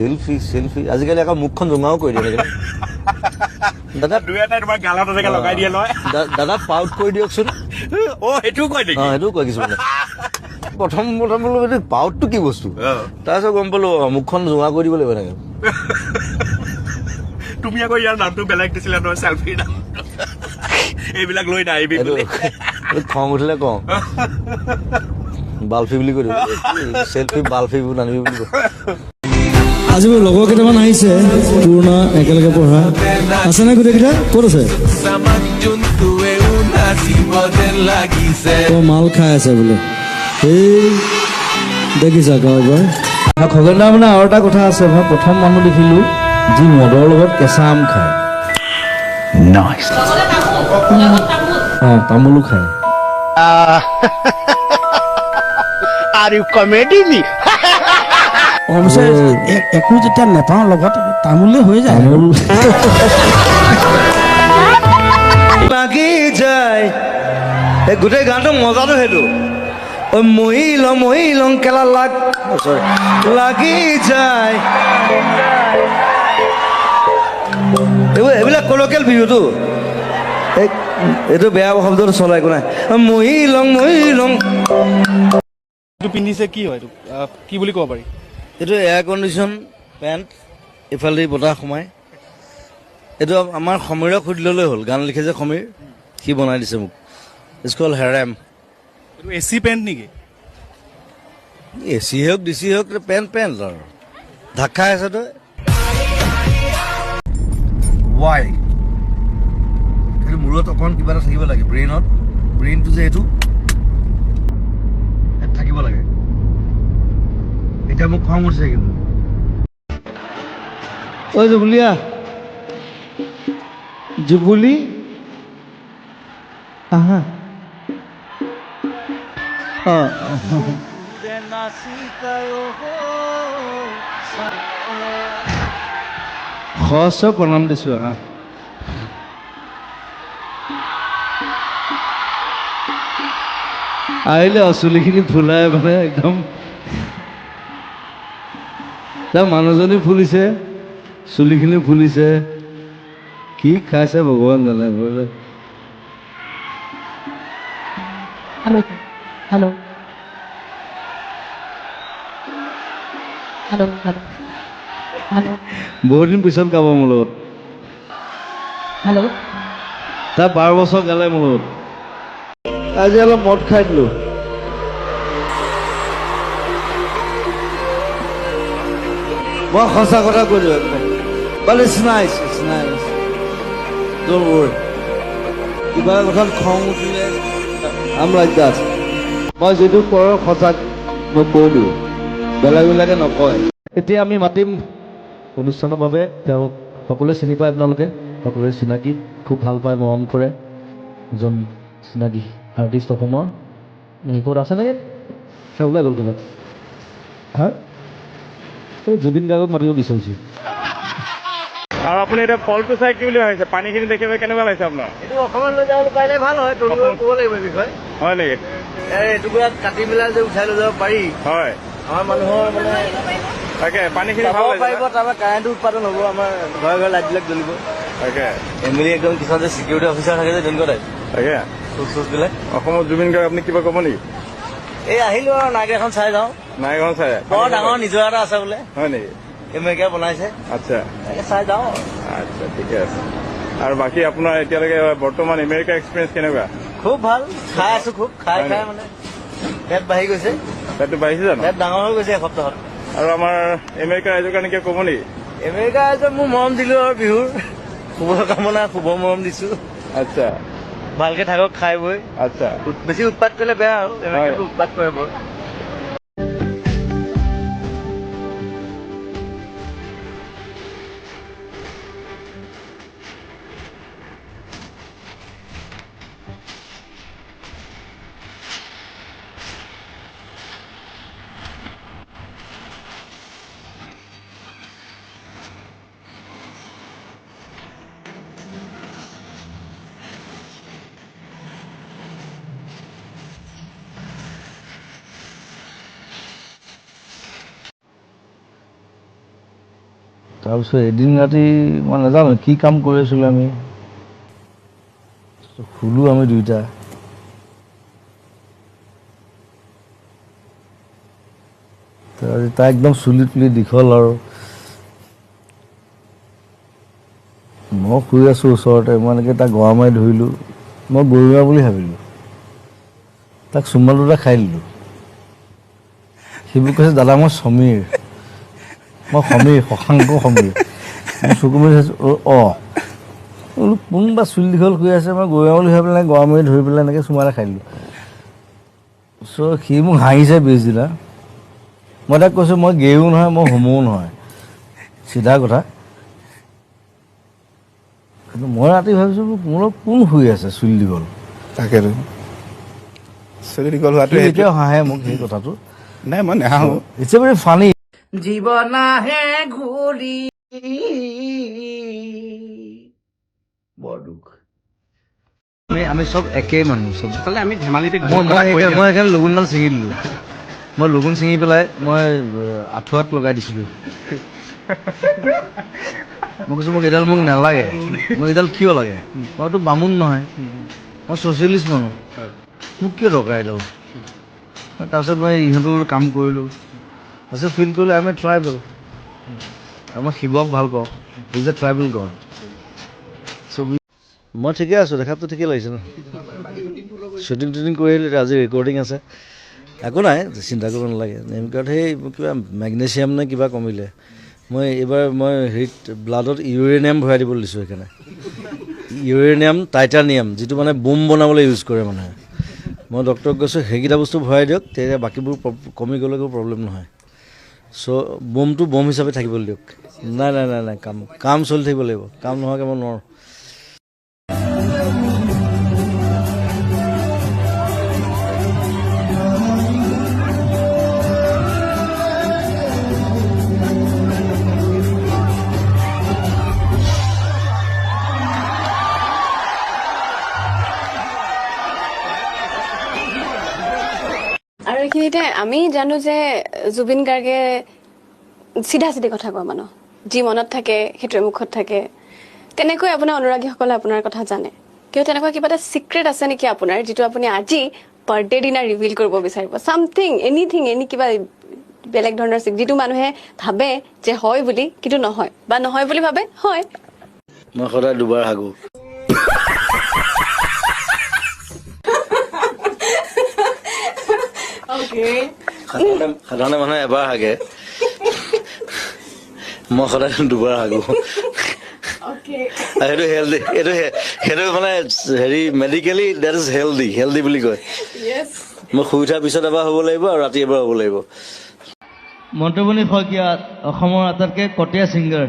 Selfie selfie আজিকালি আকৌ মুখখন জোঙাও কৰি দিয়ে দাদা দুই এটা তোমাৰ গালত এনেকে লগাই দিয়ে নহয় দাদা পাউট কৰি দিয়কচোন সেইটোও কয় নেকি সেইটোও কয় কিছুমানে প্ৰথম বোলো পাউটটো কি বস্তু তাৰপিছত গম পালো মুখখন জোঙা কৰি দিব লাগিব এনেকে তুমি আকৌ ইয়াৰ নামটো বেলেগ দিছিলা নহয় চেলফিৰ নাম এইবিলাক লৈ নাহিবি বুলি খং উঠিলে কওঁ বাল্ফি বুলি কৈ দিব চেলফি বাল্ফি নানিবি বুলি কয় আজি মোৰ লগৰ কেইটামান আহিছে পুৰণা একেলগে পঢ়া আছে নে গোটেইকেইটা ক'ত আছে মাল খাই আছে বোলে এই দেখিছা গাঁৱৰ খগেন দা মানে আৰু এটা কথা আছে মই প্ৰথম মানুহ দেখিলো যি মদৰ লগত কেঁচা আম খায় তামোলো খায় Are you comedy me? একো যেতিয়া নেপাওঁ লগত তামোলে হৈ যায় লাগি যায় এই গোটেই গানটো মজাটো সেইটো মহিলং কেলা লাগি যায় এইবিলাক কলকিয়েল বিহুটো এইটো বেয়া শব্দটো চলাই একো নাই মহিলং পিন্ধিছে কি হয় কি বুলি ক'ব পাৰি এইটো এয়াৰ কণ্ডিশ্যন পেণ্ট ইফালে বতাহ সোমাই এইটো আমাৰ সমীৰক সুধি ল'লেই হ'ল গান লিখে যে সমীৰ সি বনাই দিছে মোক স্কুল হেৰেম এইটো এচি পেণ্ট নেকি এচি হওক ডিচি হওক পেণ্ট আৰু ঢাক খাই আছে তই ৱাই সেইটো মূৰত অকণ কিবা এটা থাকিব লাগে ব্ৰেইনটো যে এইটো থাকিব লাগে এতিয়া মোক খং উঠিছে কিন্তু ঐ জুবুলীয়া জুবুলি আহা সহস্ৰ প্ৰণাম দিছো আহা আহিলে চুলিখিনি ফুলাই মানে একদম মানুহজনী ফুলিছে চুলিখিনি ফুলিছে কি খাইছে ভগৱান জানে বোলে Hello. বহুত দিন পিছত গাব মোৰ লগত Hello. তাৰ 12 বছৰ গালে মোৰ লগত আজি অলপ মদ খাই দিলো মই সঁচা কথা কৈ দিওঁ but it's nice don't worry কিবা কথাত খং উঠিলে I'm like that মই যিটো কৰো সঁচাক মই কৈ দিওঁ বেলেগে নকয় এতিয়া আমি মাতিম অনুষ্ঠানৰ বাবে তেওঁক সকলোৱে চিনি পায় আপোনালোকে সকলোৱে চিনাকি খুব ভাল পায় মৰম কৰে এজন চিনাকি আৰ্টিষ্ট অসমৰ ক'ত আছে নেকি ওলাই গ'ল তোমাক হা এই জুবিন গাৰ্গক মাতিব বিচাৰিছোঁ আৰু আপুনি এতিয়া ফলটো চাই কি বুলি ভাবিছে পানীখিনি দেখি কেনেকুৱা লাগিছে আপোনাৰ এইটো অকণমান লৈ যাবলৈ পাৰিলে ভাল হয় তোৰ ক'ব লাগিব এই বিষয়ে হয় নেকি এইটুকুৰাত কাটি পেলাই যে উঠাই লৈ যাব পাৰি হয় আমাৰ মানুহৰ মানে তাকে পানীখিনি যাব ভাল লাগিছে পাৰিব তাৰপৰা কাৰেণ্টটো উৎপাদন হ'ব আমাৰ ঘৰে ঘৰে লাইটবিলাক জ্বলিব তাকে এমএলএ একদম কিছুমান যে চিকিউৰিটি অফিচাৰ থাকে যে তেনেকুৱা টাইপ তাকে চুচবিলাক অসমত জুবিন গাৰ্গ আপুনি কিবা ক'ব নেকি এই আহিলো আৰু নাইক এখন চাই যাওঁ নাইখন চাই বৰ ডাঙৰ নিজৰ এটা আছে বোলে হয় নেকি আমেৰিকা বনাইছে আচ্ছা তাকে চাই যাওঁ আচ্ছা ঠিকে আছে আৰু বাকী আপোনাৰ এতিয়ালৈকে বৰ্তমান আমেৰিকা এক্সপিৰিয়েঞ্চ কেনেকুৱা খুব ভাল খাই আছো খুব খাই মানে পেট বাঢ়ি গৈছে পেটটো বাঢ়িছে জানো পেট ডাঙৰ হৈ গৈছে এসপ্তাহত আৰু আমাৰ আমেৰিকা ৰাইজৰ কাৰণে কিবা ক'ব নেকি আমেৰিকা ৰাইজক মোৰ মৰম দিলো আৰু বিহুৰ শুভকামনা শুভ মৰম দিছো আচ্ছা ভালকে থাকক খাই বৈ আচ্ছা বেছি উৎপাত কৰিলে বেয়া আৰু আমেৰিকাটো উৎপাত কৰে বৰ তাৰপিছত এদিন ৰাতি মই নাজানো কি কাম কৰি আছিলোঁ আমি, শুলোঁ আমি দুইটা। তাই একদম চুলি তুলি দীঘল আৰু মই শুই আছোঁ ওচৰতে, মই এনেকৈ তাক গৰা মাৰি ধৰিলোঁ, মই গৰুৱা বুলি ভাবিলোঁ, তাক চুমা দুটা খাই দিলোঁ। সেইবোৰ কৈছে দাদা মই সমীৰ, মই সমীৰ, শশাংক সমীৰ। মই চকু মাৰি চাইছোঁ, বোলো কোনোবা চুলি দীঘল শুই আছে, মই গৰুৱা বুলি ভাবি পেলাই গৰা মাৰি ধৰি পেলাই এনেকৈ চুমা এটা খাই দিলোঁ। চ' সি মোক হাঁহিছে পিছদিনা। মই তাক কৈছোঁ মই গেয়ো নহয়, মই হোমোও নহয়, চিধা কথা। কিন্তু মই ৰাতি ভাবিছোঁ মোৰ কোন শুই আছে চুলি দীঘল। তাকেতো চুলি দীঘল হোৱাটো সি এতিয়াও হাঁহে মোক সেই কথাটো। নাই মই নাহাঁহো। It's a very funny. জীৱন আহে ঘূৰি বৰ দুখ। আমি চব একেই মানুহ চব। আমি ধেমালিতে মই সেইকাৰণে লগুণডাল ছিঙি দিলোঁ। মই লগুণ ছিঙি পেলাই মই আঁঠুৱাত লগাই দিছিলোঁ। মই কৈছোঁ মোক এইডাল মোক নালাগে, মোক এইডাল কিয় লাগে, মইতো বামুণ নহয়, মই ছ'চিয়েলিষ্ট মানুহ, মোক কিয় দৰকাৰ এইডাল। তাৰপিছত মই ইহঁতৰ কাম কৰিলোঁ, তাৰপিছত ফিল কৰিলোঁ আমি ট্ৰাইবেল আৰু মই শিৱক ভাল পাওঁ, ইজ এ ট্ৰাইবেল গড। মই ঠিকে আছোঁ, দেখাততো ঠিকে লাগিছে ন। শ্বুটিং টুটিং কৰি আহিলোঁ, আজি ৰেকৰ্ডিং আছে, একো নাই চিন্তা কৰিব নালাগে। নেমকাৰ্ড সেই কিবা মেগনেছিয়াম নে কিবা কমিলে, মই এইবাৰ হেৰিত ব্লাডত ইউৰেনিয়াম ভৰাই দিবলৈ দিছোঁ। সেইকাৰণে ইউৰেনিয়াম টাইটানিয়াম যিটো মানে বোম বনাবলৈ ইউজ কৰে মানুহে, মই ডক্টৰক কৈছোঁ সেইকেইটা বস্তু ভৰাই দিয়ক, তেতিয়া বাকীবোৰ কমি গ'লে একো প্ৰব্লেম নহয়। চ' বোমটো বোম হিচাপে থাকিবলৈ দিয়ক। নাই নাই নাই নাই কাম চলি থাকিব লাগিব, কাম নোহোৱাকৈ মই নোৱাৰোঁ। আৰু এইখিনিতে আমি জানো যে জুবিন গাৰ্গে চিধা চিধি কথা কোৱা মানুহ, যি মনত থাকে সেইটোৱে মুখত থাকে। তেনেকৈ আপোনাৰ অনুৰাগীসকলে আপোনাৰ কথা জানে, কিন্তু তেনেকুৱা কিবা এটা চিক্ৰেট আছে নেকি আপোনাৰ, যিটো আপুনি আজি বাৰ্থডে দিনা ৰিভিল কৰিব বিচাৰিব? চামথিং, এনিথিং, কিবা বেলেগ ধৰণৰ যিটো মানুহে ভাবে যে হয় বুলি কিন্তু নহয়, বা নহয় বুলি ভাবে হয়। মই সদায় দুবাৰ হাগো। সাধাৰণতে মানুহে এবাৰ হাগে, মই সদায় দুবাৰ হাগো। সেইটো হেল্ডি, সেইটো মানে হেৰি মেডিকেলি ডেট ইজ হেল্ডি বুলি কয়। মই শুই উঠাৰ পিছত এবাৰ হ'ব লাগিব আৰু ৰাতি এবাৰ হ'ব লাগিব। মন্টুমণি শইকীয়া অসমৰ আটাইতকৈ কটীয়া ছিংগাৰ।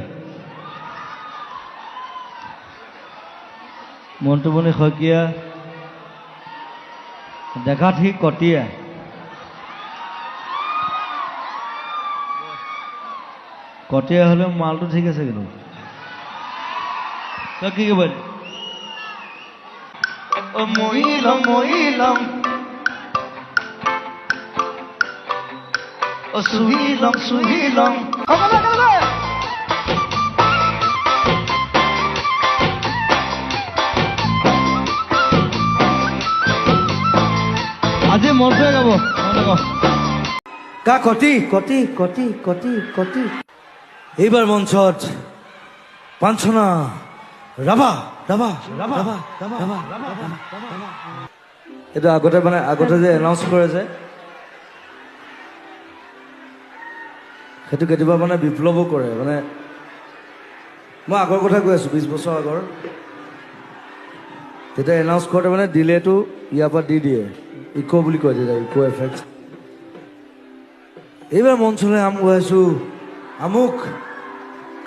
মন্টুমণি শইকীয়া দেখাত সি কটীয়া, কটীয়া হ'লেও মালটো ঠিক আছে। কিন্তু তই কি ক'ব? মৰিলম মৰিলম চুহিলম চুহিলম। আজি মনটোৱে গাব কা কটি কটি কটি কটি কটি। এইবাৰ মঞ্চত পাঞ্চনা ৰাভা ৰাভা ৰাভা ৰাভা। এইটো আগতে যে এনাউন্স কৰে যে, সেইটো কেতিয়াবা মানে বিপ্লৱো কৰে। মানে মই আগৰ কথা কৈ আছোঁ, 20 বছৰ আগৰ, তেতিয়া এনাউন্স কৰোঁতে মানে ডিলেটো ইয়াৰ পৰা দি দিয়ে, ইক' বুলি কয় তেতিয়া, ইক' এফেক্ট। এইবাৰ মঞ্চলৈ আছোঁ আমুক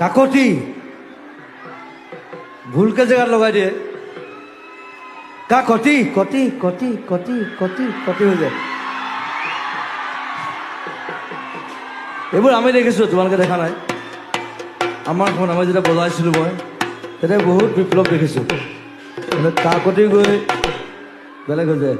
কাকতি, ভুলকে জেগাত লগাই দিয়ে কা কটি কটি কটি কটি কটি কটি হৈ যায়। এইবোৰ আমি দেখিছোঁ, তোমালোকে দেখা নাই। আমাৰ যেতিয়া বজাইছিলোঁ মই, তেতিয়া বহুত বিপ্লৱ দেখিছোঁ। মানে কাকতি গৈ বেলেগ হৈ যায়।